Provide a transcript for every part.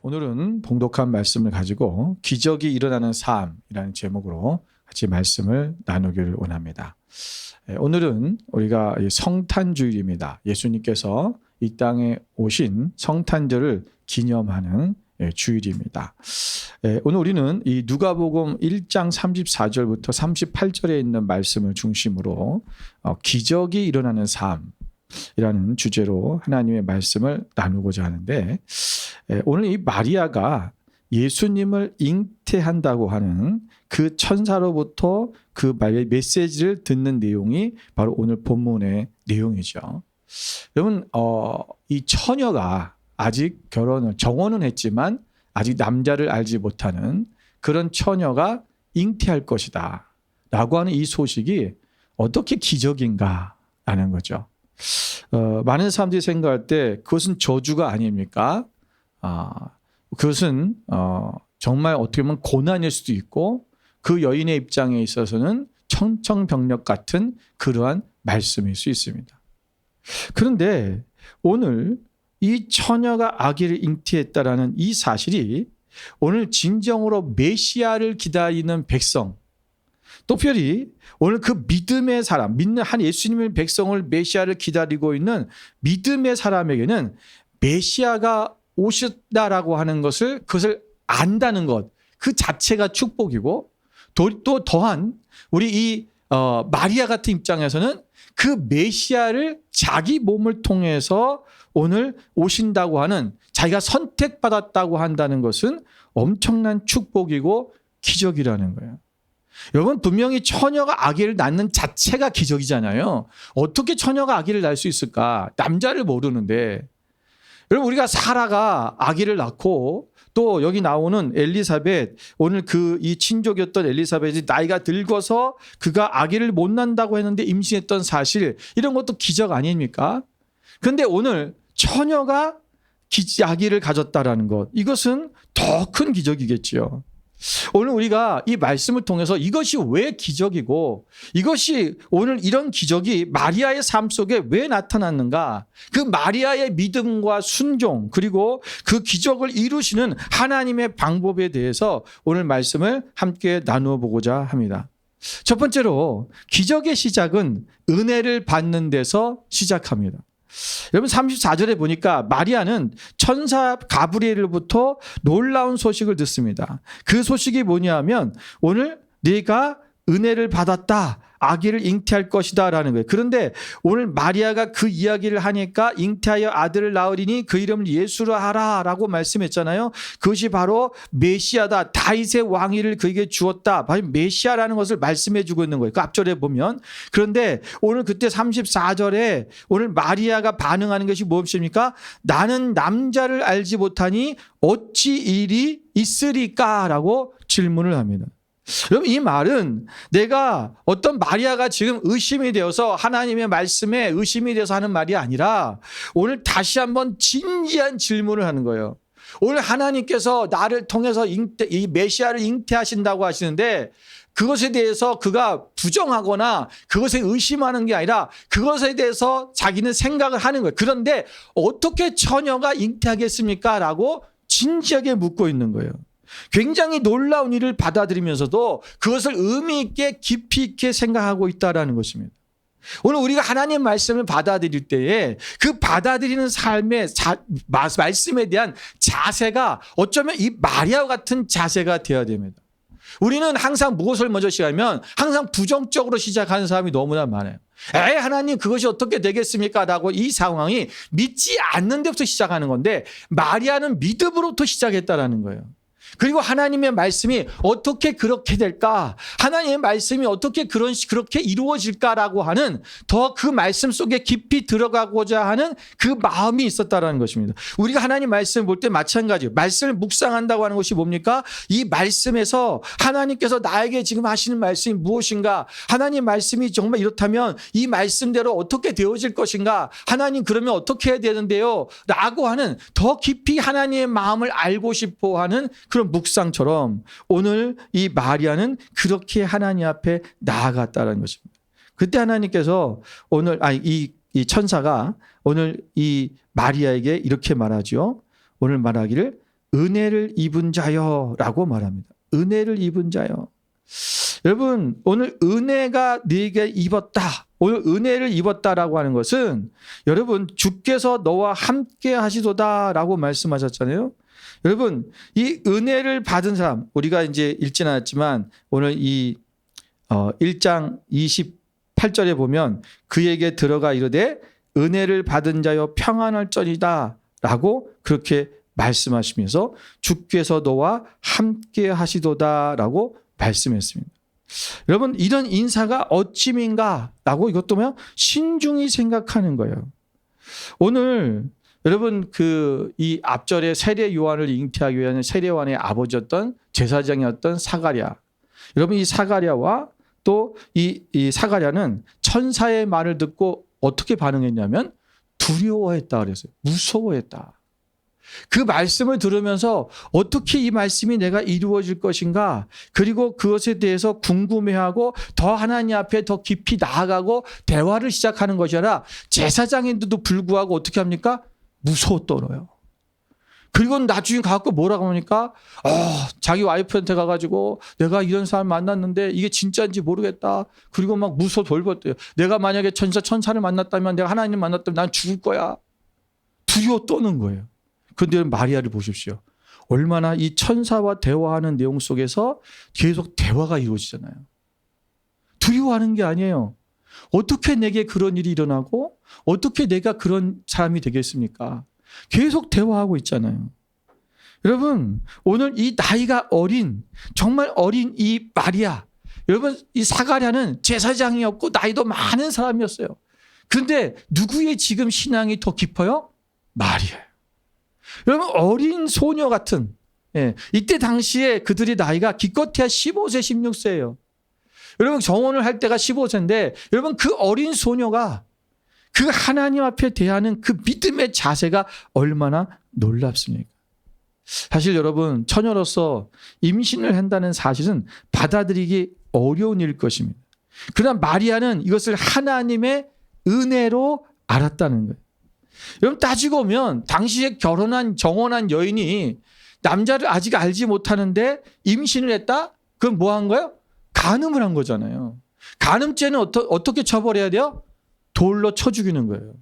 오늘은 봉독한 말씀을 가지고 기적이 일어나는 삶이라는 제목으로 같이 말씀을 나누기를 원합니다. 오늘은 우리가 성탄주일입니다. 예수님께서 이 땅에 오신 성탄절을 기념하는 주일입니다. 오늘 우리는 이 누가복음 1장 34절부터 38절에 있는 말씀을 중심으로 기적이 일어나는 삶이라는 주제로 하나님의 말씀을 나누고자 하는데, 오늘 이 마리아가 예수님을 잉태한다고 하는 그 천사로부터 그 메시지를 듣는 내용이 바로 오늘 본문의 내용이죠. 여러분, 이 처녀가 아직 정혼은 했지만 아직 남자를 알지 못하는 그런 처녀가 잉태할 것이다 라고 하는 이 소식이 어떻게 기적인가 라는 거죠. 많은 사람들이 생각할 때 그것은 저주가 아닙니까? 그것은 정말 어떻게 보면 고난일 수도 있고, 그 여인의 입장에 있어서는 청천벽력 같은 그러한 말씀일 수 있습니다. 그런데 오늘 이 처녀가 아기를 잉태했다라는 이 사실이 오늘 진정으로 메시아를 기다리는 백성, 특별히 오늘 그 믿음의 사람, 믿는 한 예수님의 백성을 메시아를 기다리고 있는 믿음의 사람에게는 메시아가 오셨다라고 하는 그것을 안다는 것, 그 자체가 축복이고, 또 더한 우리 이 마리아 같은 입장에서는 그 메시아를 자기 몸을 통해서 오늘 오신다고 하는, 자기가 선택받았다고 한다는 것은 엄청난 축복이고 기적이라는 거예요. 여러분, 분명히 처녀가 아기를 낳는 자체가 기적이잖아요. 어떻게 처녀가 아기를 낳을 수 있을까? 남자를 모르는데. 여러분, 우리가 사라가 아기를 낳고, 또 여기 나오는 엘리사벳, 오늘 이 친족이었던 엘리사벳이 나이가 들고서 그가 아기를 못 낳는다고 했는데 임신했던 사실, 이런 것도 기적 아닙니까? 그런데 오늘 처녀가 아기를 가졌다라는 것, 이것은 더 큰 기적이겠지요. 오늘 우리가 이 말씀을 통해서 이것이 왜 기적이고, 이것이 오늘 이런 기적이 마리아의 삶 속에 왜 나타났는가, 그 마리아의 믿음과 순종, 그리고 그 기적을 이루시는 하나님의 방법에 대해서 오늘 말씀을 함께 나누어 보고자 합니다. 첫 번째로, 기적의 시작은 은혜를 받는 데서 시작합니다. 여러분, 34절에 보니까 마리아는 천사 가브리엘로부터 놀라운 소식을 듣습니다. 그 소식이 뭐냐면, 오늘 네가 은혜를 받았다, 아기를 잉태할 것이다 라는 거예요. 그런데 오늘 마리아가 그 이야기를 하니까 잉태하여 아들을 낳으리니 그 이름을 예수로 하라 라고 말씀했잖아요. 그것이 바로 메시아다, 다윗의 왕위를 그에게 주었다, 바로 메시아라는 것을 말씀해 주고 있는 거예요. 그 앞절에 보면. 그런데 오늘 그때 34절에 오늘 마리아가 반응하는 것이 무엇입니까? 나는 남자를 알지 못하니 어찌 일이 있으리까 라고 질문을 합니다. 여러분, 이 말은 내가 어떤 마리아가 지금 의심이 되어서 하나님의 말씀에 의심이 되어서 하는 말이 아니라, 오늘 다시 한번 진지한 질문을 하는 거예요. 오늘 하나님께서 나를 통해서 이 메시아를 잉태하신다고 하시는데, 그것에 대해서 그가 부정하거나 그것에 의심하는 게 아니라 그것에 대해서 자기는 생각을 하는 거예요. 그런데 어떻게 처녀가 잉태하겠습니까? 라고 진지하게 묻고 있는 거예요. 굉장히 놀라운 일을 받아들이면서도 그것을 의미 있게 깊이 있게 생각하고 있다는 것입니다. 오늘 우리가 하나님 말씀을 받아들일 때에 그 받아들이는 삶의 말씀에 대한 자세가 어쩌면 이 마리아와 같은 자세가 되어야 됩니다. 우리는 항상 무엇을 먼저 시작하면 항상 부정적으로 시작하는 사람이 너무나 많아요. 하나님 그것이 어떻게 되겠습니까? 라고 이 상황이 믿지 않는 데부터 시작하는 건데, 마리아는 믿음으로부터 시작했다라는 거예요. 그리고 하나님의 말씀이 어떻게 그렇게 될까? 하나님의 말씀이 어떻게 그렇게 이루어질까라고 하는 더 그 말씀 속에 깊이 들어가고자 하는 그 마음이 있었다라는 것입니다. 우리가 하나님 말씀을 볼 때 마찬가지예요. 말씀을 묵상한다고 하는 것이 뭡니까? 이 말씀에서 하나님께서 나에게 지금 하시는 말씀이 무엇인가? 하나님 말씀이 정말 이렇다면 이 말씀대로 어떻게 되어질 것인가? 하나님 그러면 어떻게 해야 되는데요? 라고 하는 더 깊이 하나님의 마음을 알고 싶어 하는 그런 묵상처럼 오늘 이 마리아는 그렇게 하나님 앞에 나아갔다는 것입니다. 그때 하나님께서 오늘 이 천사가 오늘 이 마리아에게 이렇게 말하죠. 오늘 말하기를 은혜를 입은 자여라고 말합니다. 은혜를 입은 자여. 여러분, 오늘 은혜가 네게 입었다. 오늘 은혜를 입었다라고 하는 것은 여러분 주께서 너와 함께 하시도다라고 말씀하셨잖아요. 여러분, 이 은혜를 받은 사람, 우리가 이제 읽지는 않았지만 오늘 이 1장 28절에 보면 그에게 들어가 이르되 은혜를 받은 자여 평안할전이다 라고 그렇게 말씀하시면서 주께서 너와 함께 하시도다라고 말씀했습니다. 여러분, 이런 인사가 어찌민가 라고 이것도 뭐야? 신중히 생각하는 거예요. 오늘 여러분 이 앞절에 세례 요한을 잉태하기 위한 세례 요한의 아버지였던 제사장이었던 사가랴. 여러분, 이 사가랴와 또 이 사가랴는 천사의 말을 듣고 어떻게 반응했냐면 두려워했다 그랬어요. 무서워했다. 그 말씀을 들으면서 어떻게 이 말씀이 내가 이루어질 것인가, 그리고 그것에 대해서 궁금해하고 더 하나님 앞에 더 깊이 나아가고 대화를 시작하는 것이 아니라 제사장인데도 불구하고 어떻게 합니까? 무서워 떨어요. 그리고 나중에 가서 뭐라고 하니까 자기 와이프한테 가가지고 내가 이런 사람 만났는데 이게 진짜인지 모르겠다. 그리고 막 무서워 돌벗대요. 내가 만약에 천사를 만났다면, 내가 하나님 만났다면 난 죽을 거야. 두려워 떠는 거예요. 그런데 마리아를 보십시오. 얼마나 이 천사와 대화하는 내용 속에서 계속 대화가 이루어지잖아요. 두려워하는 게 아니에요. 어떻게 내게 그런 일이 일어나고 어떻게 내가 그런 사람이 되겠습니까? 계속 대화하고 있잖아요. 여러분, 오늘 이 나이가 어린, 정말 어린 이 마리아, 여러분, 이 사가랴는 제사장이었고 나이도 많은 사람이었어요. 그런데 누구의 지금 신앙이 더 깊어요? 마리아예요. 여러분, 어린 소녀 같은, 이때 당시에 그들의 나이가 기껏해야 15세, 16세예요. 여러분, 정혼을 할 때가 15세인데 여러분, 그 어린 소녀가 그 하나님 앞에 대하는 그 믿음의 자세가 얼마나 놀랍습니까? 사실 여러분, 처녀로서 임신을 한다는 사실은 받아들이기 어려운 일일 것입니다. 그러나 마리아는 이것을 하나님의 은혜로 알았다는 거예요. 여러분, 따지고 보면 당시에 정혼한 여인이 남자를 아직 알지 못하는데 임신을 했다? 그럼 뭐 한 거예요? 간음을 한 거잖아요. 간음죄는 어떻게 처벌해야 돼요? 돌로 쳐 죽이는 거예요.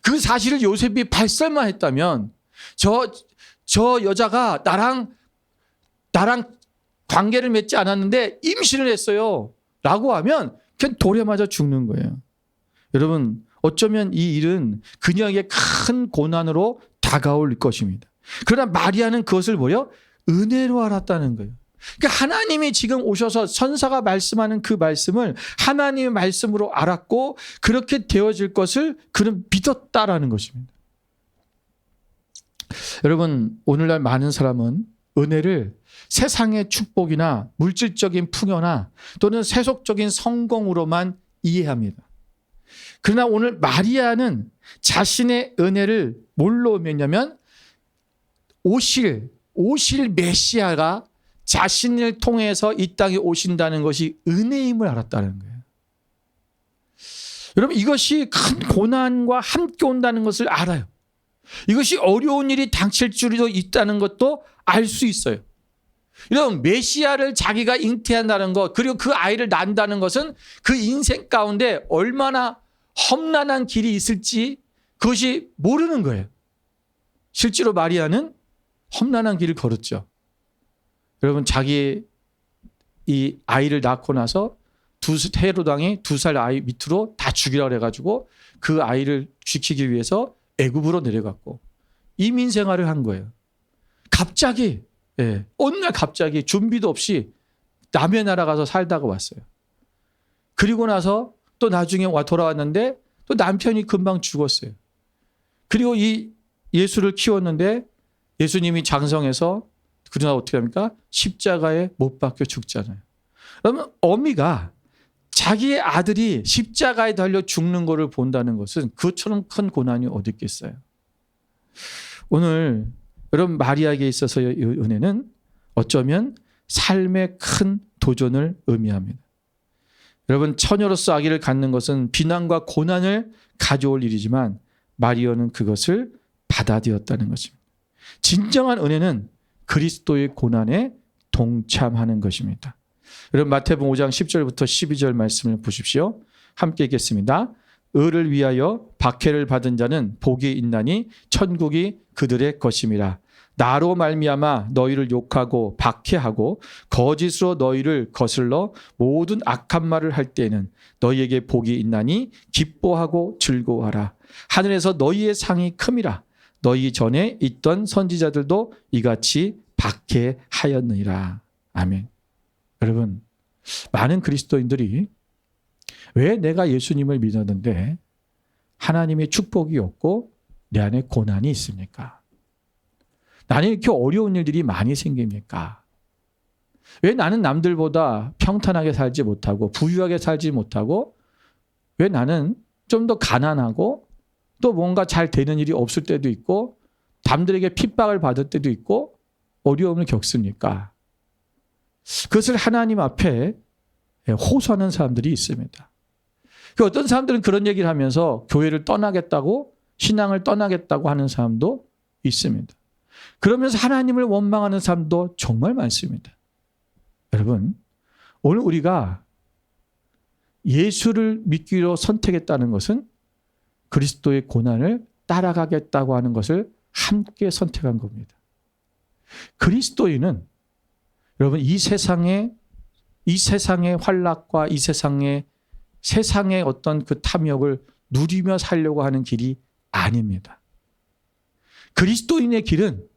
그 사실을 요셉이 발설만 했다면 저 여자가 나랑 관계를 맺지 않았는데 임신을 했어요 라고 하면 그냥 돌에 맞아 죽는 거예요. 여러분, 어쩌면 이 일은 그녀에게 큰 고난으로 다가올 것입니다. 그러나 마리아는 그것을 뭐요? 은혜로 알았다는 거예요. 그러니까 하나님이 지금 오셔서 선사가 말씀하는 그 말씀을 하나님의 말씀으로 알았고 그렇게 되어질 것을 그는 믿었다라는 것입니다. 여러분, 오늘날 많은 사람은 은혜를 세상의 축복이나 물질적인 풍요나 또는 세속적인 성공으로만 이해합니다. 그러나 오늘 마리아는 자신의 은혜를 뭘로 의미했냐면 오실 메시아가 자신을 통해서 이 땅에 오신다는 것이 은혜임을 알았다는 거예요. 여러분, 이것이 큰 고난과 함께 온다는 것을 알아요. 이것이 어려운 일이 닥칠 줄도 있다는 것도 알 수 있어요. 여러분, 메시아를 자기가 잉태한다는 것, 그리고 그 아이를 낳는다는 것은 그 인생 가운데 얼마나 험난한 길이 있을지 그것이 모르는 거예요. 실제로 마리아는 험난한 길을 걸었죠. 여러분, 자기 이 아이를 낳고 나서 헤로당이 2살 아이 밑으로 다 죽이라고 해가지고 그 아이를 지키기 위해서 애굽으로 내려갔고 이민 생활을 한 거예요. 갑자기, 어느 날 갑자기 준비도 없이 남의 나라 가서 살다가 왔어요. 그리고 나서 또 나중에 돌아왔는데 또 남편이 금방 죽었어요. 그리고 이 예수를 키웠는데 예수님이 장성해서 그러나 어떻게 합니까? 십자가에 못 박혀 죽잖아요. 그러면 어미가 자기의 아들이 십자가에 달려 죽는 것을 본다는 것은 그처럼 큰 고난이 어디 있겠어요. 오늘 여러분, 마리아에게 있어서의 은혜는 어쩌면 삶의 큰 도전을 의미합니다. 여러분, 처녀로서 아기를 갖는 것은 비난과 고난을 가져올 일이지만 마리아는 그것을 받아들였다는 것입니다. 진정한 은혜는 그리스도의 고난에 동참하는 것입니다. 여러분 마태복음 5장 10절부터 12절 말씀을 보십시오. 함께 읽겠습니다. 의를 위하여 박해를 받은 자는 복이 있나니 천국이 그들의 것임이라. 나로 말미암아 너희를 욕하고 박해하고 거짓으로 너희를 거슬러 모든 악한 말을 할 때에는 너희에게 복이 있나니 기뻐하고 즐거워하라. 하늘에서 너희의 상이 큼이라. 너희 전에 있던 선지자들도 이같이 박해하였느니라. 아멘. 여러분, 많은 그리스도인들이 왜 내가 예수님을 믿었는데 하나님의 축복이 없고 내 안에 고난이 있습니까? 나는 이렇게 어려운 일들이 많이 생깁니까? 왜 나는 남들보다 평탄하게 살지 못하고 부유하게 살지 못하고 왜 나는 좀 더 가난하고 또 뭔가 잘 되는 일이 없을 때도 있고 남들에게 핍박을 받을 때도 있고 어려움을 겪습니까? 그것을 하나님 앞에 호소하는 사람들이 있습니다. 어떤 사람들은 그런 얘기를 하면서 교회를 떠나겠다고 신앙을 떠나겠다고 하는 사람도 있습니다. 그러면서 하나님을 원망하는 사람도 정말 많습니다. 여러분, 오늘 우리가 예수를 믿기로 선택했다는 것은 그리스도의 고난을 따라가겠다고 하는 것을 함께 선택한 겁니다. 그리스도인은 여러분 이 세상의 환락과 이 세상의 어떤 그 탐욕을 누리며 살려고 하는 길이 아닙니다. 그리스도인의 길은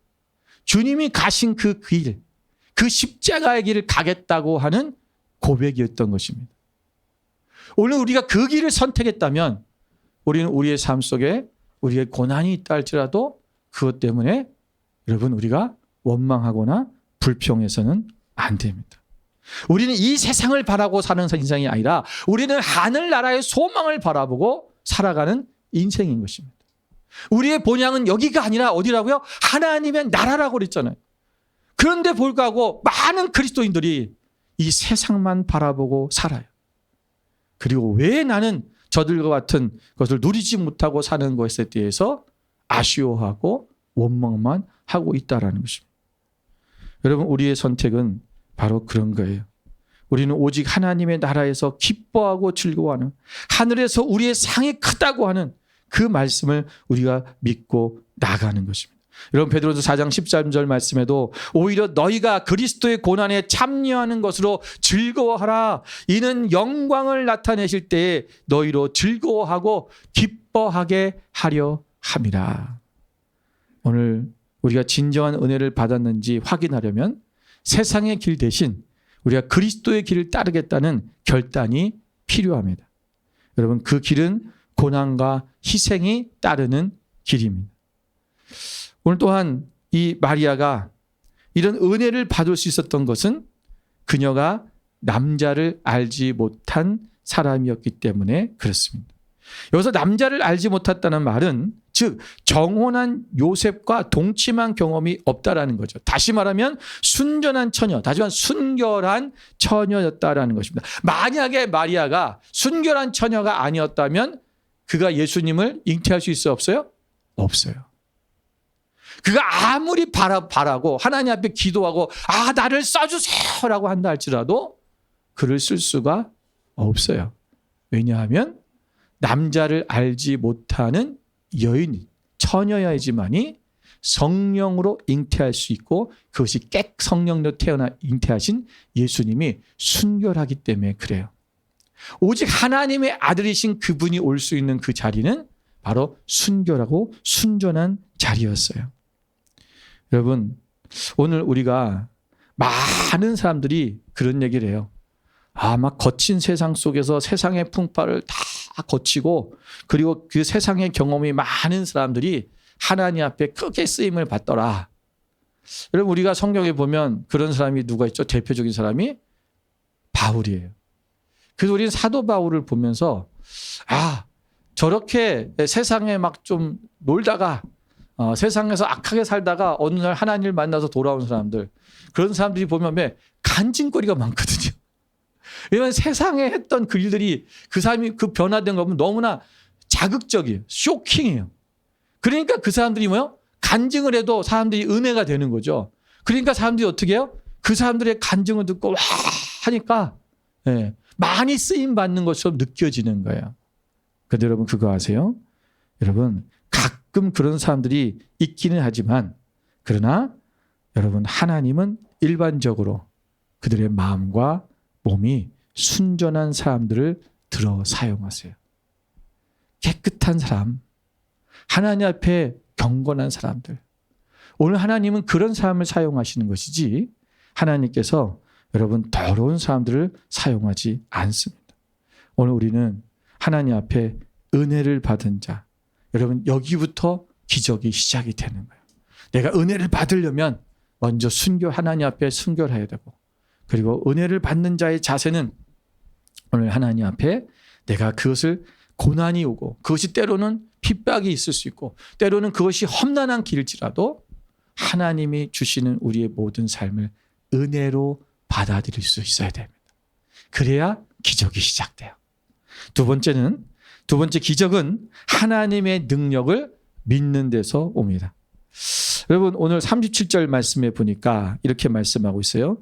주님이 가신 그 길, 그 십자가의 길을 가겠다고 하는 고백이었던 것입니다. 오늘 우리가 그 길을 선택했다면 우리는 우리의 삶 속에 우리의 고난이 있다 할지라도 그것 때문에 여러분 우리가 원망하거나 불평해서는 안 됩니다. 우리는 이 세상을 바라고 사는 인생이 아니라 우리는 하늘나라의 소망을 바라보고 살아가는 인생인 것입니다. 우리의 본향은 여기가 아니라 어디라고요? 하나님의 나라라고 그랬잖아요. 그런데 불구하고 많은 그리스도인들이 이 세상만 바라보고 살아요. 그리고 왜 나는 저들과 같은 것을 누리지 못하고 사는 것에 대해서 아쉬워하고 원망만 하고 있다는 것입니다. 여러분 우리의 선택은 바로 그런 거예요. 우리는 오직 하나님의 나라에서 기뻐하고 즐거워하는 하늘에서 우리의 상이 크다고 하는 그 말씀을 우리가 믿고 나가는 것입니다. 여러분 베드로서 4장 13절 말씀에도 오히려 너희가 그리스도의 고난에 참여하는 것으로 즐거워하라. 이는 영광을 나타내실 때에 너희로 즐거워하고 기뻐하게 하려 함이라. 오늘 우리가 진정한 은혜를 받았는지 확인하려면 세상의 길 대신 우리가 그리스도의 길을 따르겠다는 결단이 필요합니다. 여러분 그 길은 고난과 희생이 따르는 길입니다. 오늘 또한 이 마리아가 이런 은혜를 받을 수 있었던 것은 그녀가 남자를 알지 못한 사람이었기 때문에 그렇습니다. 여기서 남자를 알지 못했다는 말은 즉 정혼한 요셉과 동침한 경험이 없다라는 거죠. 다시 말하면 순전한 처녀, 다시 말하면 순결한 처녀였다라는 것입니다. 만약에 마리아가 순결한 처녀가 아니었다면 그가 예수님을 잉태할 수 있어요? 없어요? 없어요. 그가 아무리 바라고 하나님 앞에 기도하고 나를 써주세요라고 한다 할지라도 그를 쓸 수가 없어요. 왜냐하면 남자를 알지 못하는 여인, 처녀여야지만이 성령으로 잉태할 수 있고 그것이 성령으로 태어나 잉태하신 예수님이 순결하기 때문에 그래요. 오직 하나님의 아들이신 그분이 올 수 있는 그 자리는 바로 순결하고 순전한 자리였어요. 여러분 오늘 우리가 많은 사람들이 그런 얘기를 해요. 막 거친 세상 속에서 세상의 풍파를 다 거치고 그리고 그 세상의 경험이 많은 사람들이 하나님 앞에 크게 쓰임을 받더라. 여러분 우리가 성경에 보면 그런 사람이 누가 있죠? 대표적인 사람이 바울이에요. 그래서 우리는 사도 바울을 보면서 저렇게 세상에 막 좀 놀다가 세상에서 악하게 살다가 어느 날 하나님을 만나서 돌아온 사람들 그런 사람들이 보면 왜 간증거리가 많거든요. 왜냐하면 세상에 했던 그 일들이 그 사람이 그 변화된 거 보면 너무나 자극적이에요. 쇼킹해요. 그러니까 그 사람들이 뭐요? 간증을 해도 사람들이 은혜가 되는 거죠. 그러니까 사람들이 어떻게 해요? 그 사람들의 간증을 듣고 와 하니까 예, 많이 쓰임 받는 것처럼 느껴지는 거예요. 그런데 여러분 그거 아세요? 여러분 가끔 그런 사람들이 있기는 하지만 그러나 여러분 하나님은 일반적으로 그들의 마음과 몸이 순전한 사람들을 들어 사용하세요. 깨끗한 사람, 하나님 앞에 경건한 사람들. 오늘 하나님은 그런 사람을 사용하시는 것이지 하나님께서 여러분 더러운 사람들을 사용하지 않습니다. 오늘 우리는 하나님 앞에 은혜를 받은 자. 여러분 여기부터 기적이 시작이 되는 거예요. 내가 은혜를 받으려면 먼저 하나님 앞에 순결해야 되고 그리고 은혜를 받는 자의 자세는 오늘 하나님 앞에 내가 그것을 고난이 오고 그것이 때로는 핍박이 있을 수 있고 때로는 그것이 험난한 길일지라도 하나님이 주시는 우리의 모든 삶을 은혜로 받아들일 수 있어야 됩니다. 그래야 기적이 시작돼요. 두 번째 기적은 하나님의 능력을 믿는 데서 옵니다. 여러분 오늘 37절 말씀에 보니까 이렇게 말씀하고 있어요.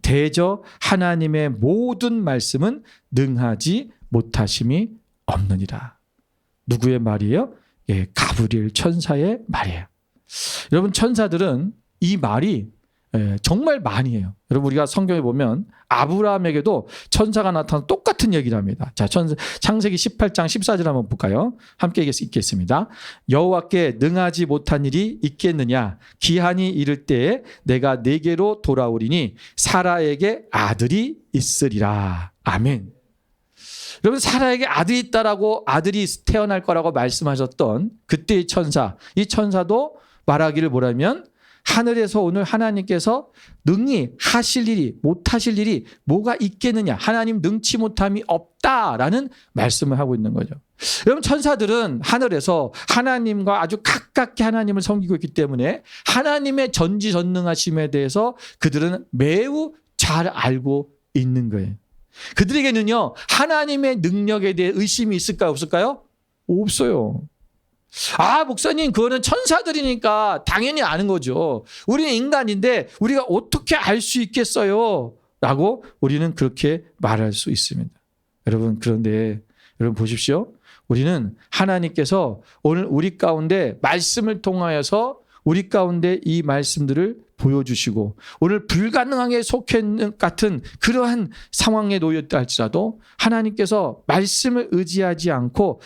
대저 하나님의 모든 말씀은 능하지 못하심이 없느니라. 누구의 말이에요? 예, 가브리엘 천사의 말이에요. 여러분 천사들은 이 말이 정말 많이 해요. 여러분 우리가 성경에 보면 아브라함에게도 천사가 나타나서 똑같은 얘기를 합니다. 자, 창세기 18장 14절 한번 볼까요? 함께 읽겠습니다. 여호와께 능하지 못한 일이 있겠느냐? 기한이 이를 때에 내가 네게로 돌아오리니 사라에게 아들이 있으리라. 아멘. 여러분 사라에게 아들이 있다라고 아들이 태어날 거라고 말씀하셨던 그때의 천사, 이 천사도 말하기를 뭐라면 하늘에서 오늘 하나님께서 능히 하실 일이 못하실 일이 뭐가 있겠느냐. 하나님 능치 못함이 없다라는 말씀을 하고 있는 거죠. 여러분 천사들은 하늘에서 하나님과 아주 가깝게 하나님을 섬기고 있기 때문에 하나님의 전지전능하심에 대해서 그들은 매우 잘 알고 있는 거예요. 그들에게는요 하나님의 능력에 대해 의심이 있을까요? 없을까요? 없어요. 아 목사님 그거는 천사들이니까 당연히 아는 거죠. 우리는 인간인데 우리가 어떻게 알 수 있겠어요? 라고 우리는 그렇게 말할 수 있습니다. 여러분 그런데 여러분 보십시오. 우리는 하나님께서 오늘 우리 가운데 말씀을 통하여서 우리 가운데 이 말씀들을 보여주시고 오늘 불가능하게 속해 있는 같은 그러한 상황에 놓였다 할지라도 하나님께서 말씀을 의지하지 않고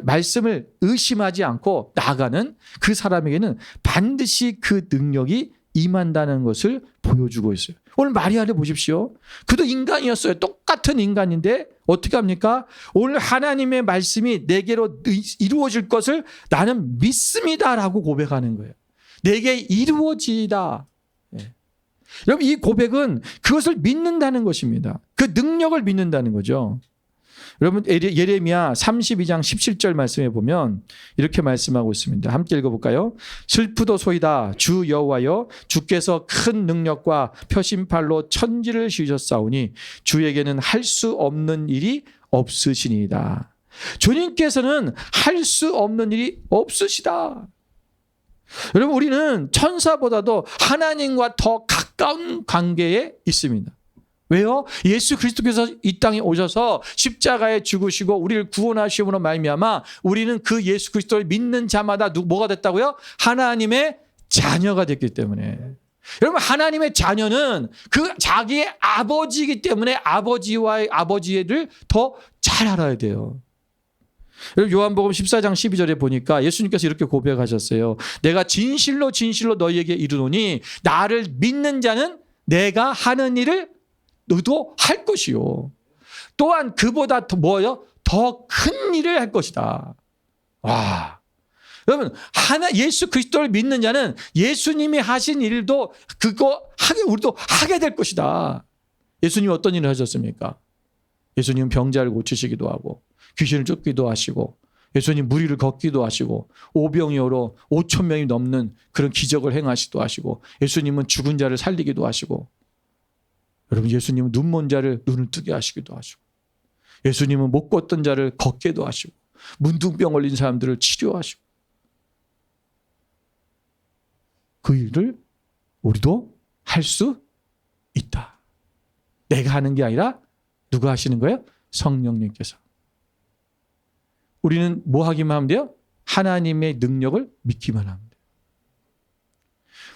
말씀을 의심하지 않고 나아가는 그 사람에게는 반드시 그 능력이 임한다는 것을 보여주고 있어요. 오늘 마리아를 보십시오. 그도 인간이었어요. 똑같은 인간인데 어떻게 합니까? 오늘 하나님의 말씀이 내게로 이루어질 것을 나는 믿습니다라고 고백하는 거예요. 내게 이루어지다. 예. 여러분 이 고백은 그것을 믿는다는 것입니다. 그 능력을 믿는다는 거죠. 여러분 예레미야 32장 17절 말씀에 보면 이렇게 말씀하고 있습니다. 함께 읽어볼까요? 슬프도소이다 주 여호와여 주께서 큰 능력과 표심팔로 천지를 지으셨사오니 주에게는 할 수 없는 일이 없으시니이다. 주님께서는 할 수 없는 일이 없으시다. 여러분 우리는 천사보다도 하나님과 더 가까운 관계에 있습니다. 왜요? 예수 그리스도께서 이 땅에 오셔서 십자가에 죽으시고 우리를 구원하심으로 말미암아 우리는 그 예수 그리스도를 믿는 자마다 뭐가 됐다고요? 하나님의 자녀가 됐기 때문에. 여러분 하나님의 자녀는 그 자기의 아버지이기 때문에 아버지와의 아버지를 더 잘 알아야 돼요. 요한복음 14장 12절에 보니까 예수님께서 이렇게 고백하셨어요. 내가 진실로 진실로 너희에게 이르노니 나를 믿는 자는 내가 하는 일을 너도 할 것이요. 또한 그보다 더 뭐요? 더 큰 일을 할 것이다. 와. 여러분 예수 그리스도를 믿는 자는 예수님이 하신 일도 우리도 하게 될 것이다. 예수님이 어떤 일을 하셨습니까? 예수님은 병자를 고치시기도 하고 귀신을 쫓기도 하시고 예수님 무리를 걷기도 하시고 오병이어로 5천 명이 넘는 그런 기적을 행하시기도 하시고 예수님은 죽은 자를 살리기도 하시고 여러분 예수님은 눈먼 자를 눈을 뜨게 하시기도 하시고 예수님은 못 걷던 자를 걷게도 하시고 문둥병 걸린 사람들을 치료하시고 그 일을 우리도 할 수 있다. 내가 하는 게 아니라 누가 하시는 거예요? 성령님께서. 우리는 뭐 하기만 하면 돼요? 하나님의 능력을 믿기만 하면 돼요.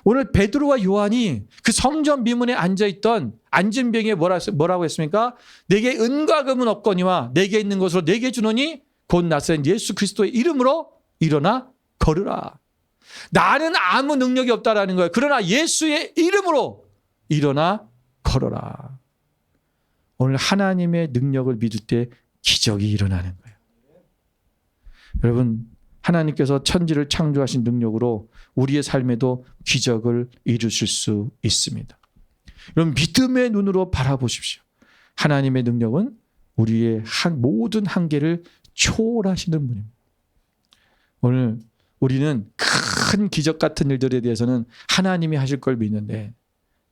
오늘 베드로와 요한이 그 성전 미문에 앉아있던 앉은 병에 뭐라고 했습니까? 내게 은과 금은 없거니와 내게 있는 것으로 내게 주노니 곧 나사렛 예수 그리스도의 이름으로 일어나 걸으라. 나는 아무 능력이 없다라는 거예요. 그러나 예수의 이름으로 일어나 걸어라. 오늘 하나님의 능력을 믿을 때 기적이 일어나는 거예요. 여러분, 하나님께서 천지를 창조하신 능력으로 우리의 삶에도 기적을 이루실 수 있습니다. 여러분, 믿음의 눈으로 바라보십시오. 하나님의 능력은 우리의 모든 한계를 초월하시는 분입니다. 오늘 우리는 큰 기적 같은 일들에 대해서는 하나님이 하실 걸 믿는데,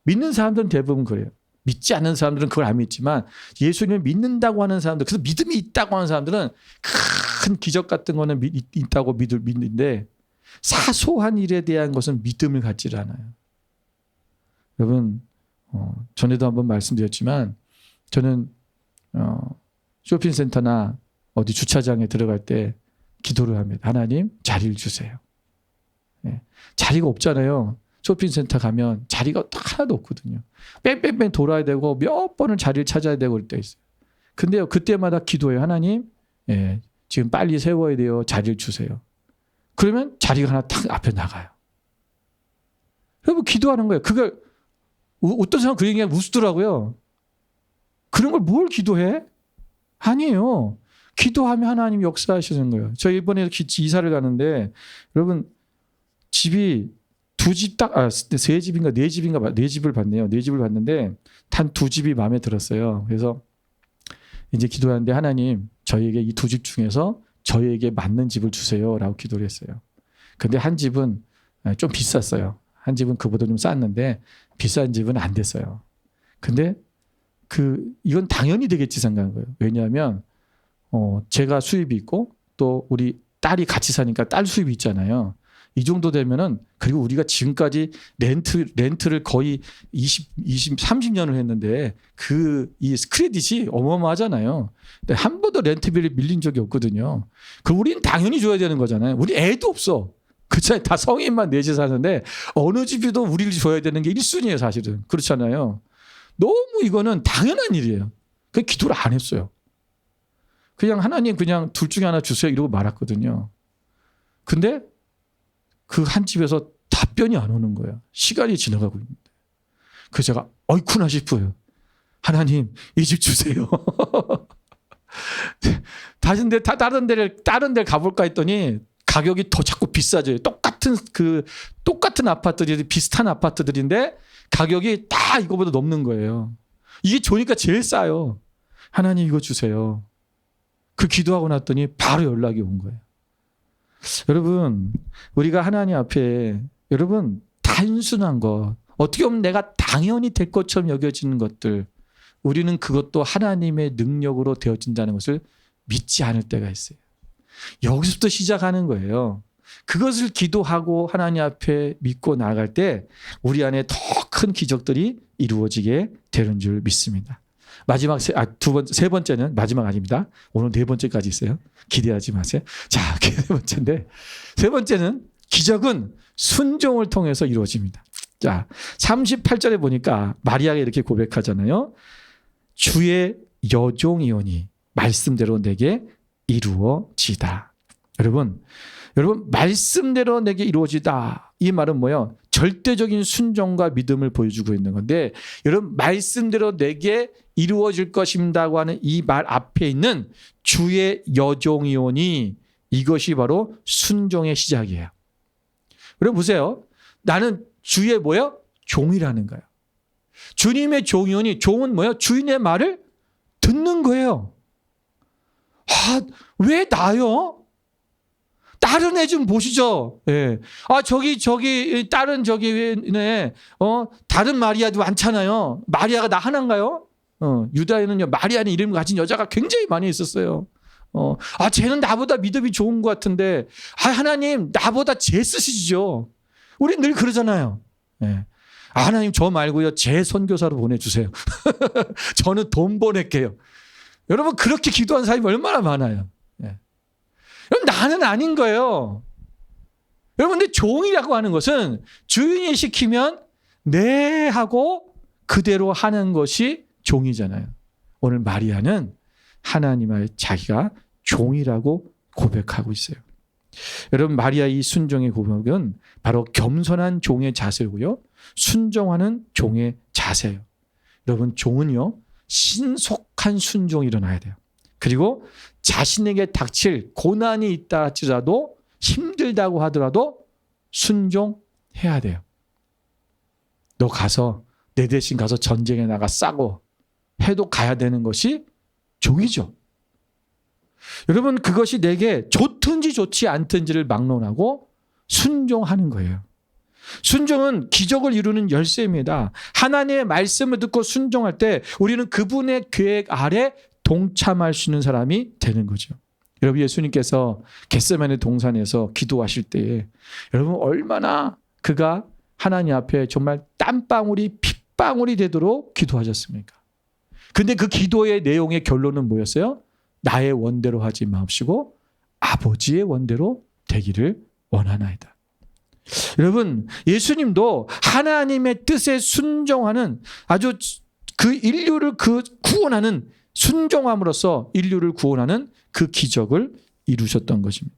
믿는 사람들은 대부분 그래요. 믿지 않는 사람들은 그걸 안 믿지만 예수님을 믿는다고 하는 사람들, 그래서 믿음이 있다고 하는 사람들은 큰 기적 같은 거는 있다고 믿는데 사소한 일에 대한 것은 믿음을 갖지 않아요. 여러분, 전에도 한번 말씀드렸지만 저는 쇼핑센터나 어디 주차장에 들어갈 때 기도를 합니다. 하나님, 자리를 주세요. 네. 자리가 없잖아요. 쇼핑센터 가면 자리가 하나도 없거든요. 뺑뺑뺑 돌아야 되고 몇 번을 자리를 찾아야 되고 그럴 때 있어요. 근데요, 그때마다 기도해요. 하나님, 예, 지금 빨리 세워야 돼요. 자리를 주세요. 그러면 자리가 하나 딱 앞에 나가요. 여러분, 기도하는 거예요. 그걸 어떤 사람 그 얘기가 우스더라고요. 그런 걸 뭘 기도해? 아니에요. 기도하면 하나님 역사하시는 거예요. 저 이번에 이사를 가는데 여러분, 집이 세 집인가 네 집을 봤네요. 네 집을 봤는데 단 두 집이 마음에 들었어요. 그래서 이제 기도하는데 하나님, 저희에게 이 두 집 중에서 저희에게 맞는 집을 주세요라고 기도를 했어요. 근데 한 집은 좀 비쌌어요. 한 집은 그보다 좀 쌌는데 비싼 집은 안 됐어요. 근데 이건 당연히 되겠지 생각한 거예요. 왜냐하면 제가 수입이 있고 또 우리 딸이 같이 사니까 딸 수입이 있잖아요. 이 정도 되면은, 그리고 우리가 지금까지 렌트를 거의 30년을 했는데 이 크레딧이 어마어마하잖아요. 근데 한 번도 렌트비를 밀린 적이 없거든요. 그럼 우리는 당연히 줘야 되는 거잖아요. 우리 애도 없어. 그렇잖아요. 다 성인만 넷이 사는데 어느 집이도 우리를 줘야 되는 게 1순위예요, 사실은. 그렇잖아요. 너무 이거는 당연한 일이에요. 그 기도를 안 했어요. 그냥 하나님, 그냥 둘 중에 하나 주세요 이러고 말았거든요. 근데 그 한 집에서 답변이 안 오는 거예요. 시간이 지나가고 있는데. 그래서 제가 어이쿠나 싶어요. 하나님, 이 집 주세요. 다른 데를 가볼까 했더니 가격이 더 자꾸 비싸져요. 똑같은 아파트들이, 비슷한 아파트들인데 가격이 다 이거보다 넘는 거예요. 이게 좋으니까 제일 싸요. 하나님, 이거 주세요. 그 기도하고 났더니 바로 연락이 온 거예요. 여러분, 우리가 하나님 앞에, 여러분, 단순한 것, 어떻게 보면 내가 당연히 될 것처럼 여겨지는 것들, 우리는 그것도 하나님의 능력으로 되어진다는 것을 믿지 않을 때가 있어요. 여기서부터 시작하는 거예요. 그것을 기도하고 하나님 앞에 믿고 나아갈 때 우리 안에 더 큰 기적들이 이루어지게 되는 줄 믿습니다. 세 번째는, 마지막 아닙니다. 오늘 네 번째까지 있어요. 기대하지 마세요. 자, 세 번째는 기적은 순종을 통해서 이루어집니다. 자, 38절에 보니까 마리아가 이렇게 고백하잖아요. 주의 여종이오니 말씀대로 내게 이루어지다. 여러분, 말씀대로 내게 이루어지다. 이 말은 뭐예요? 절대적인 순종과 믿음을 보여주고 있는 건데, 여러분, 말씀대로 내게 이루어질 것입니다고 하는 이 말 앞에 있는 주의 여종이오니, 이것이 바로 순종의 시작이에요. 여러분 보세요. 나는 주의 뭐예요? 종이라는 거예요. 주님의 종이오니, 종은 뭐예요? 주인의 말을 듣는 거예요. 왜 나요? 다른 애 좀 보시죠. 예. 다른 마리아도 많잖아요. 마리아가 나 하나인가요? 유다에는요, 마리아는 이름을 가진 여자가 굉장히 많이 있었어요. 쟤는 나보다 믿음이 좋은 것 같은데, 하나님, 나보다 쟤 쓰시죠. 우리 늘 그러잖아요. 예. 하나님 저 말고요. 제 선교사로 보내주세요. 저는 돈 보낼게요. 여러분 그렇게 기도한 사람이 얼마나 많아요. 예. 여러분 나는 아닌 거예요. 여러분 근데 종이라고 하는 것은 주인이 시키면 네 하고 그대로 하는 것이 종이잖아요. 오늘 마리아는 하나님의 자기가 종이라고 고백하고 있어요. 여러분 마리아의 이 순종의 고백은 바로 겸손한 종의 자세고요. 순종하는 종의 자세예요. 여러분 종은요. 신속한 순종이 일어나야 돼요. 그리고 자신에게 닥칠 고난이 있다 할지라도 힘들다고 하더라도 순종해야 돼요. 너 가서 내 대신 가서 전쟁에 나가 싸고 해도 가야 되는 것이 종이죠. 여러분 그것이 내게 좋든지 좋지 않든지를 막론하고 순종하는 거예요. 순종은 기적을 이루는 열쇠입니다. 하나님의 말씀을 듣고 순종할 때 우리는 그분의 계획 아래 동참할 수 있는 사람이 되는 거죠. 여러분 예수님께서 겟세마네 동산에서 기도하실 때에 여러분 얼마나 그가 하나님 앞에 정말 땀방울이 핏방울이 되도록 기도하셨습니까? 근데 그 기도의 내용의 결론은 뭐였어요? 나의 원대로 하지 마옵시고 아버지의 원대로 되기를 원하나이다. 여러분 예수님도 하나님의 뜻에 순종하는 아주 그 인류를 구원하는 순종함으로써 인류를 구원하는 그 기적을 이루셨던 것입니다.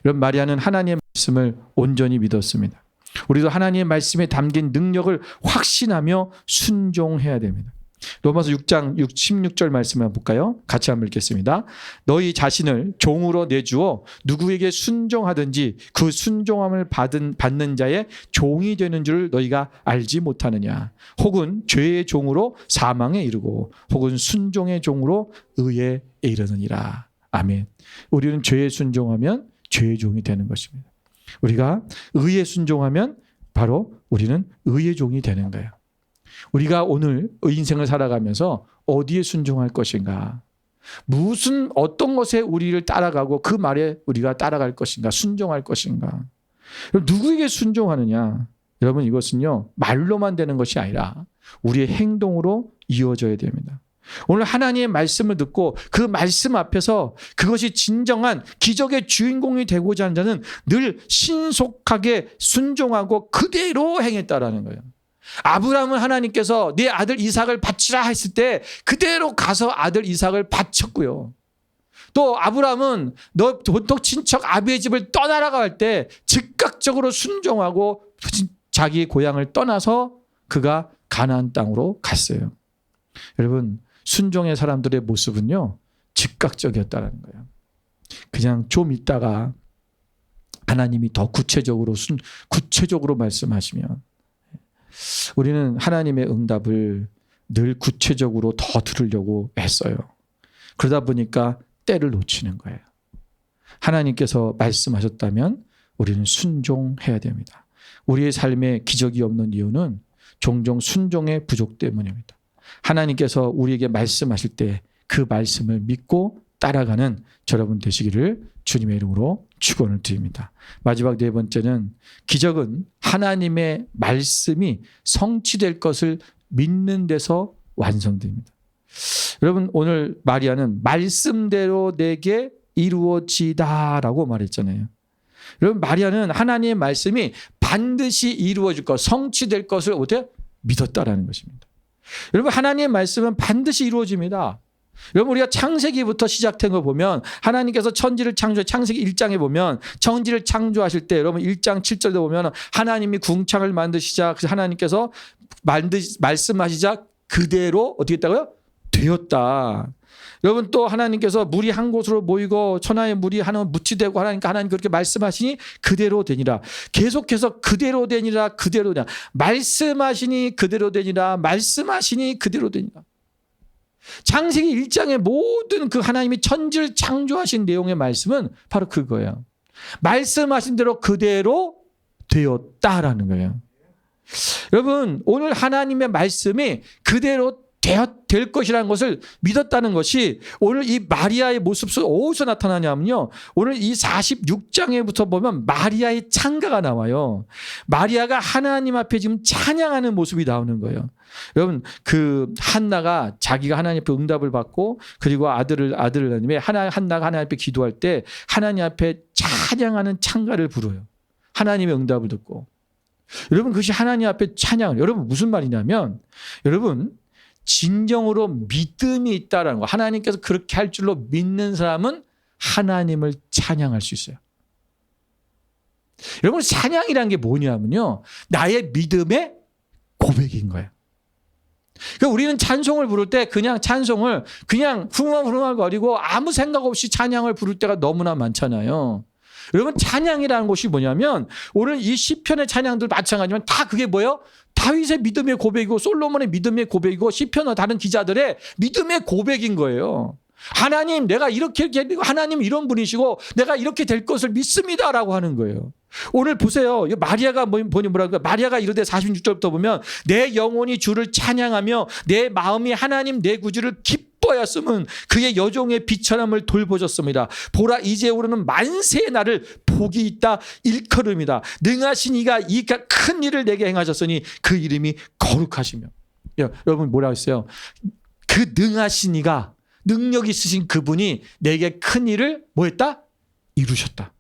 여러분 마리아는 하나님의 말씀을 온전히 믿었습니다. 우리도 하나님의 말씀에 담긴 능력을 확신하며 순종해야 됩니다. 로마서 6장 16절 말씀을 볼까요? 같이 한번 읽겠습니다. 너희 자신을 종으로 내주어 누구에게 순종하든지 그 순종함을 받는 자의 종이 되는 줄 너희가 알지 못하느냐. 혹은 죄의 종으로 사망에 이르고 혹은 순종의 종으로 의에 이르느니라. 아멘. 우리는 죄에 순종하면 죄의 종이 되는 것입니다. 우리가 의에 순종하면 바로 우리는 의의 종이 되는 거예요. 우리가 오늘 인생을 살아가면서 어디에 순종할 것인가? 어떤 것에 우리를 따라가고 그 말에 우리가 따라갈 것인가? 순종할 것인가? 누구에게 순종하느냐? 여러분 이것은요 말로만 되는 것이 아니라 우리의 행동으로 이어져야 됩니다. 오늘 하나님의 말씀을 듣고 그 말씀 앞에서 그것이 진정한 기적의 주인공이 되고자 하는 자는 늘 신속하게 순종하고 그대로 행했다라는 거예요. 아브라함은 하나님께서 네 아들 이삭을 바치라 했을 때 그대로 가서 아들 이삭을 바쳤고요. 또 아브라함은 너 보통 친척 아비의 집을 떠나라고 할 때 즉각적으로 순종하고 자기 고향을 떠나서 그가 가나안 땅으로 갔어요. 여러분 순종의 사람들의 모습은요 즉각적이었다는 거예요. 그냥 좀 있다가 하나님이 더 구체적으로 말씀하시면 우리는 하나님의 응답을 늘 구체적으로 더 들으려고 했어요. 그러다 보니까 때를 놓치는 거예요. 하나님께서 말씀하셨다면 우리는 순종해야 됩니다. 우리의 삶에 기적이 없는 이유는 종종 순종의 부족 때문입니다. 하나님께서 우리에게 말씀하실 때 그 말씀을 믿고 따라가는 여러분 되시기를 주님의 이름으로 축원을 드립니다. 마지막 네 번째는 기적은 하나님의 말씀이 성취될 것을 믿는 데서 완성됩니다. 여러분 오늘 마리아는 말씀대로 내게 이루어지다라고 말했잖아요. 여러분 마리아는 하나님의 말씀이 반드시 이루어질 것, 성취될 것을 어떻게 믿었다라는 것입니다. 여러분 하나님의 말씀은 반드시 이루어집니다. 여러분 우리가 창세기부터 시작된 거 보면 하나님께서 천지를 창세기 1장에 보면 천지를 창조하실 때 여러분 1장 7절에 보면 하나님이 궁창을 만드시자 하나님께서 말씀하시자 그대로 어떻게 했다고요? 되었다. 여러분 또 하나님께서 물이 한 곳으로 모이고 천하의 물이 하나는 묻히되고 하나님 그렇게 말씀하시니 그대로 되니라. 계속해서 그대로 되니라 그대로 되니라. 말씀하시니 그대로 되니라. 말씀하시니 그대로 되니라. 창세기 1장의 모든 그 하나님이 천지를 창조하신 내용의 말씀은 바로 그거예요. 말씀하신 대로 그대로 되었다라는 거예요. 여러분 오늘 하나님의 말씀이 그대로 될 것이라는 것을 믿었다는 것이 오늘 이 마리아의 모습 속 어디서 나타나냐면요. 오늘 이 46장에부터 보면 마리아의 찬가가 나와요. 마리아가 하나님 앞에 지금 찬양하는 모습이 나오는 거예요. 여러분, 그 한나가 자기가 하나님 앞에 응답을 받고 그리고 아들을 낳으면 한나가 하나님 앞에 기도할 때 하나님 앞에 찬양하는 찬가를 부르요. 하나님의 응답을 듣고. 여러분, 그것이 하나님 앞에 찬양. 여러분, 무슨 말이냐면 여러분, 진정으로 믿음이 있다라는 거. 하나님께서 그렇게 할 줄로 믿는 사람은 하나님을 찬양할 수 있어요. 여러분, 찬양이라는 게 뭐냐면요, 나의 믿음의 고백인 거예요. 그러니까 우리는 찬송을 부를 때 그냥 찬송을 그냥 흥얼흥얼거리고 아무 생각 없이 찬양을 부를 때가 너무나 많잖아요. 여러분, 찬양이라는 것이 뭐냐면 오늘 이 시편의 찬양들 마찬가지지만 다 그게 뭐예요? 다윗의 믿음의 고백이고 솔로몬의 믿음의 고백이고 시편의 다른 기자들의 믿음의 고백인 거예요. 하나님, 내가 이렇게 하나님 이런 분이시고 내가 이렇게 될 것을 믿습니다라고 하는 거예요. 오늘 보세요. 마리아가 뭐라고 마리아가 이르되 46절부터 보면 내 영혼이 주를 찬양하며 내 마음이 하나님 내 구주를 기뻐하였음은 그의 여종의 비천함을 돌보셨습니다. 보라, 이제 오르는 만세의 날을 복이 있다 일컬음이다. 능하신 이가 이 큰 일을 내게 행하셨으니 그 이름이 거룩하시며. 여러분, 뭐라고 했어요? 그 능하신 이가, 능력 있으신 그분이 내게 큰 일을 뭐 했다? 이루셨다.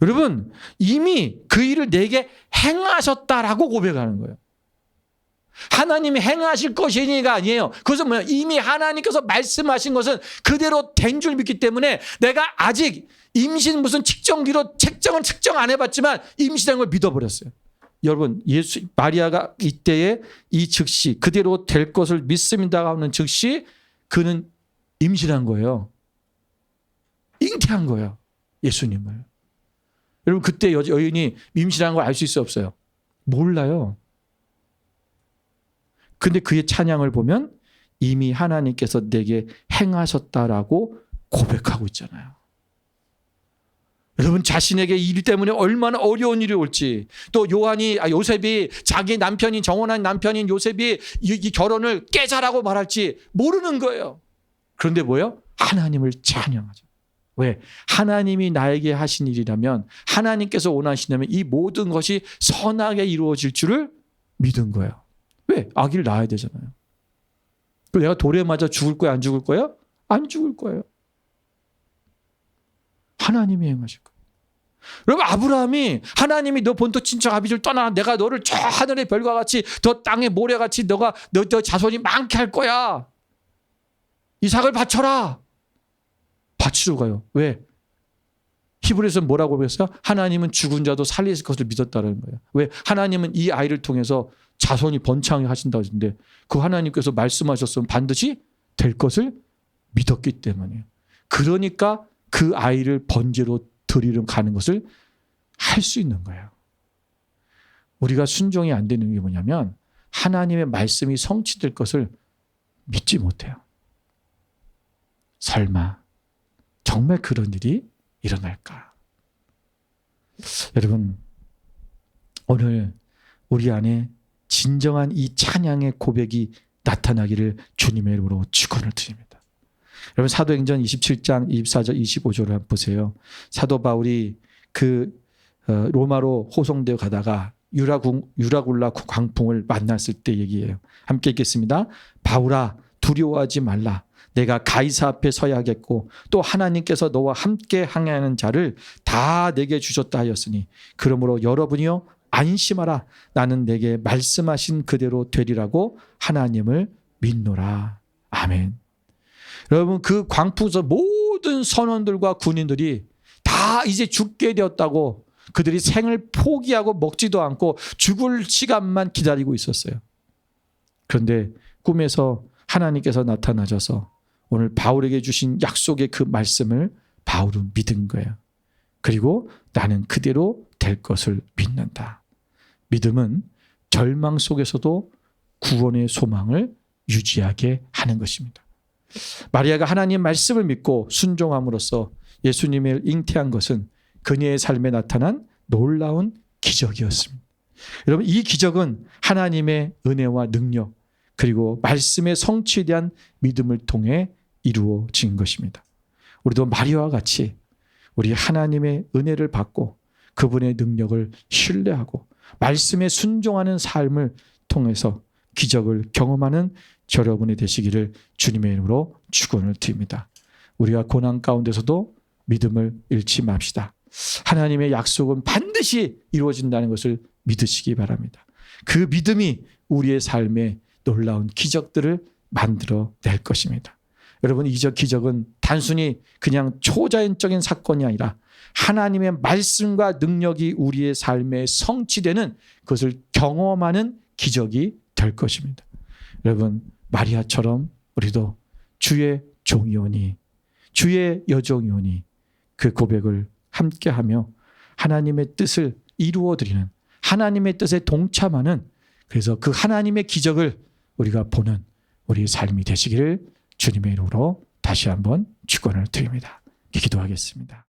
여러분, 이미 그 일을 내게 행하셨다라고 고백하는 거예요. 하나님이 행하실 것이니가 아니에요. 그것은 뭐예요? 이미 하나님께서 말씀하신 것은 그대로 된 줄 믿기 때문에 내가 아직 임신 무슨 측정기로 측정 안 해봤지만 임신한 걸 믿어버렸어요. 여러분, 마리아가 이때에 이 즉시 그대로 될 것을 믿습니다 하는 즉시 그는 임신한 거예요. 잉태한 거예요. 예수님을. 여러분, 그때 여인이 임신한 걸 알 수 있어요, 없어요? 몰라요. 근데 그의 찬양을 보면 이미 하나님께서 내게 행하셨다라고 고백하고 있잖아요. 여러분, 자신에게 일 때문에 얼마나 어려운 일이 올지, 또 요셉이 자기 남편인 정혼한 남편인 요셉이 이 결혼을 깨자라고 말할지 모르는 거예요. 그런데 뭐예요? 하나님을 찬양하죠. 왜? 하나님이 나에게 하신 일이라면, 하나님께서 원하시냐면 이 모든 것이 선하게 이루어질 줄을 믿은 거예요. 왜? 아기를 낳아야 되잖아요. 내가 돌에 맞아 죽을 거야, 안 죽을 거야? 안 죽을 거예요. 하나님이 행하실 거예요. 여러분, 아브라함이 하나님이 너 본토 친척 아비를 떠나 내가 너를 저 하늘의 별과 같이 저 땅의 모래같이 너 자손이 많게 할 거야. 이삭을 바쳐라. 바치러 가요. 왜? 히브리서는 뭐라고 그랬어요? 하나님은 죽은 자도 살리실 것을 믿었다는 거예요. 왜? 하나님은 이 아이를 통해서 자손이 번창하게 하신다고 하시는데 그 하나님께서 말씀하셨으면 반드시 될 것을 믿었기 때문이에요. 그러니까 그 아이를 번제로 드리러 가는 것을 할 수 있는 거예요. 우리가 순종이 안 되는 게 뭐냐면 하나님의 말씀이 성취될 것을 믿지 못해요. 설마 정말 그런 일이 일어날까? 여러분, 오늘 우리 안에 진정한 이 찬양의 고백이 나타나기를 주님의 이름으로 축원을 드립니다. 여러분, 사도행전 27장 24절 25절을 한번 보세요. 사도 바울이 로마로 호송되어 가다가 유라굴라 광풍을 만났을 때 얘기해요. 함께 읽겠습니다. 바울아, 두려워하지 말라. 내가 가이사 앞에 서야겠고 또 하나님께서 너와 함께 항해하는 자를 다 내게 주셨다 하였으니 그러므로 여러분이요 안심하라. 나는 내게 말씀하신 그대로 되리라고 하나님을 믿노라. 아멘. 여러분, 그 광풍에서 모든 선원들과 군인들이 다 이제 죽게 되었다고 그들이 생을 포기하고 먹지도 않고 죽을 시간만 기다리고 있었어요. 그런데 꿈에서 하나님께서 나타나셔서 오늘 바울에게 주신 약속의 그 말씀을 바울은 믿은 거예요. 그리고 나는 그대로 될 것을 믿는다. 믿음은 절망 속에서도 구원의 소망을 유지하게 하는 것입니다. 마리아가 하나님 말씀을 믿고 순종함으로써 예수님을 잉태한 것은 그녀의 삶에 나타난 놀라운 기적이었습니다. 여러분, 이 기적은 하나님의 은혜와 능력, 그리고 말씀의 성취에 대한 믿음을 통해 이루어진 것입니다. 우리도 마리아와 같이 우리 하나님의 은혜를 받고 그분의 능력을 신뢰하고 말씀에 순종하는 삶을 통해서 기적을 경험하는 여러분이 되시기를 주님의 이름으로 축원을 드립니다. 우리가 고난 가운데서도 믿음을 잃지 맙시다. 하나님의 약속은 반드시 이루어진다는 것을 믿으시기 바랍니다. 그 믿음이 우리의 삶에 놀라운 기적들을 만들어낼 것입니다. 여러분, 이 기적은 단순히 그냥 초자연적인 사건이 아니라 하나님의 말씀과 능력이 우리의 삶에 성취되는 그것을 경험하는 기적이 될 것입니다. 여러분, 마리아처럼 우리도 주의 종이오니 주의 여종이오니 그 고백을 함께하며 하나님의 뜻을 이루어드리는, 하나님의 뜻에 동참하는, 그래서 그 하나님의 기적을 우리가 보는 우리의 삶이 되시기를 주님의 이름으로 다시 한번 축원을 드립니다. 기도하겠습니다.